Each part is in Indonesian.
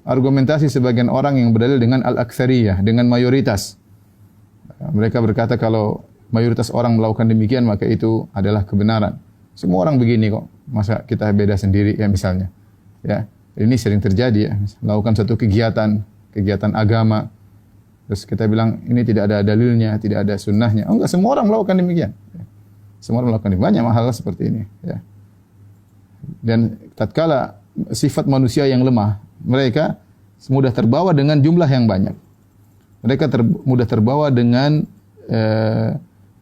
argumentasi sebagian orang yang berdalil dengan al-aktsariyah, dengan mayoritas. Mereka berkata kalau mayoritas orang melakukan demikian maka itu adalah kebenaran. Semua orang begini kok. Masa kita beda sendiri ya misalnya. Ya, ini sering terjadi ya. Melakukan satu kegiatan agama. Terus kita bilang ini tidak ada dalilnya, tidak ada sunnahnya. Oh, enggak, semua orang melakukan demikian. Ya. Semua orang melakukan banyak hal seperti ini. Ya. Dan tatkala sifat manusia yang lemah, mereka mudah terbawa dengan jumlah yang banyak. Mereka mudah terbawa dengan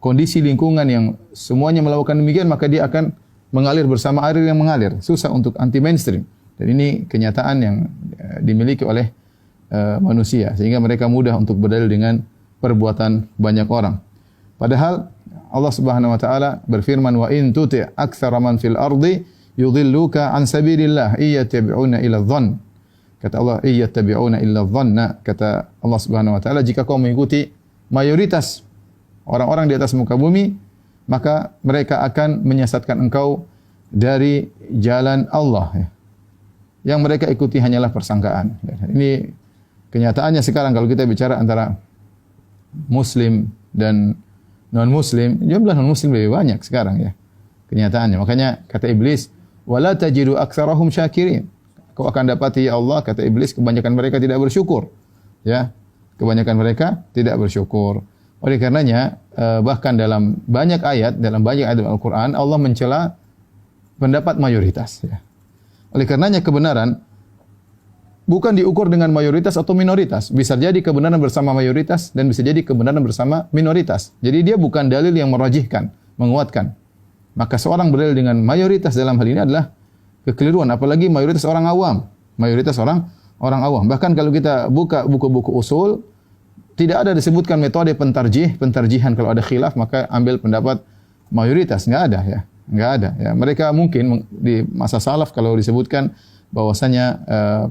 kondisi lingkungan yang semuanya melakukan demikian, maka dia akan mengalir bersama air yang mengalir. Susah untuk anti mainstream. Dan ini kenyataan yang dimiliki oleh manusia, sehingga mereka mudah untuk berdalil dengan perbuatan banyak orang. Padahal Allah Subhanahu wa taala berfirman, "Wa in tuti' aktsara man fil ardi yudhilluka an sabilillah iyattabi'una ila dhann." Kata Allah, iyattabi'una illa dhanna. Kata Allah Subhanahu wa taala, jika kau mengikuti mayoritas orang-orang di atas muka bumi, maka mereka akan menyesatkan engkau dari jalan Allah. Yang mereka ikuti hanyalah persangkaan. Ini kenyataannya sekarang kalau kita bicara antara muslim dan non-muslim, jumlah non-muslim lebih banyak sekarang ya. Kenyataannya. Makanya kata iblis, "Wala tajidu aktsarahum syakirin." Kau akan dapati ya Allah, kata iblis, kebanyakan mereka tidak bersyukur. Ya. Kebanyakan mereka tidak bersyukur. Oleh karenanya, bahkan dalam banyak ayat Al-Qur'an, Allah mencela pendapat mayoritas ya. Oleh karenanya kebenaran bukan diukur dengan mayoritas atau minoritas. Bisa jadi kebenaran bersama mayoritas dan bisa jadi kebenaran bersama minoritas. Jadi dia bukan dalil yang merajihkan, menguatkan. Maka seorang berdalil dengan mayoritas dalam hal ini adalah kekeliruan, apalagi mayoritas orang awam. Mayoritas orang awam. Bahkan kalau kita buka buku-buku usul, tidak ada disebutkan metode pentarjihan kalau ada khilaf maka ambil pendapat mayoritas, enggak ada ya. Enggak ada ya. Mereka mungkin di masa salaf kalau disebutkan bahwasanya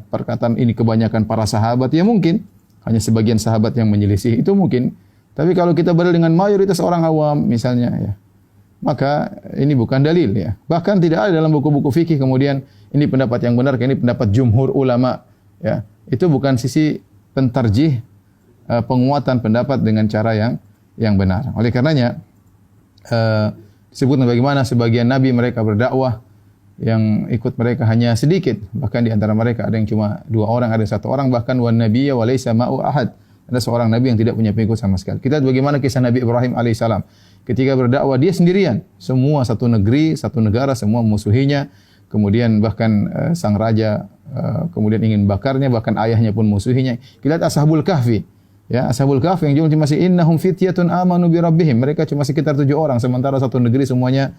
perkataan ini kebanyakan para sahabat, ya mungkin hanya sebagian sahabat yang menyelisih, itu mungkin. Tapi kalau kita berdalil dengan mayoritas orang awam misalnya ya, maka ini bukan dalil ya. Bahkan tidak ada dalam buku-buku fikih kemudian ini pendapat yang benar, ini pendapat jumhur ulama ya. Itu bukan sisi pentarjih, penguatan pendapat dengan cara yang benar. Oleh karenanya disebutkan bagaimana sebagian nabi mereka berdakwah yang ikut mereka hanya sedikit, bahkan di antara mereka ada yang cuma 2 orang, ada 1 orang, bahkan wan nabiyya wa laisa ma'u ahad. Ada seorang nabi yang tidak punya pengikut sama sekali. Kita bagaimana kisah Nabi Ibrahim alaihissalam. Ketika berdakwah dia sendirian, semua satu negeri, satu negara semua musuhinya. Kemudian bahkan sang raja kemudian ingin bakarnya, bahkan ayahnya pun musuhinya. Kita lihat Ashabul Kahfi. Ya, Ashabul Kahfi yang jumlahnya masih innahum fityatun amanu bi rabbihim. Mereka cuma sekitar 7 orang, sementara satu negeri semuanya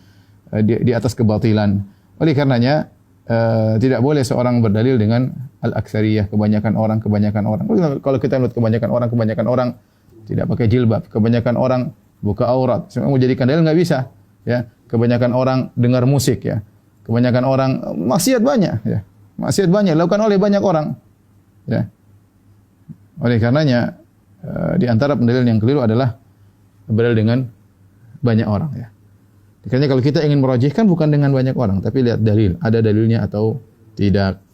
di atas kebatilan. Oleh karenanya tidak boleh seorang berdalil dengan al-aktsariyah, kebanyakan orang. Kalau kita lihat kebanyakan orang tidak pakai jilbab, kebanyakan orang buka aurat. Semua mau jadikan dalil enggak bisa, ya. Kebanyakan orang dengar musik, ya. Kebanyakan orang maksiat banyak, ya. Maksiat banyak dilakukan oleh banyak orang, ya. Oleh karenanya di antara pendalil yang keliru adalah berdalil dengan banyak orang, ya. Karena kalau kita ingin merajihkan bukan dengan banyak orang, tapi lihat dalil, ada dalilnya atau tidak.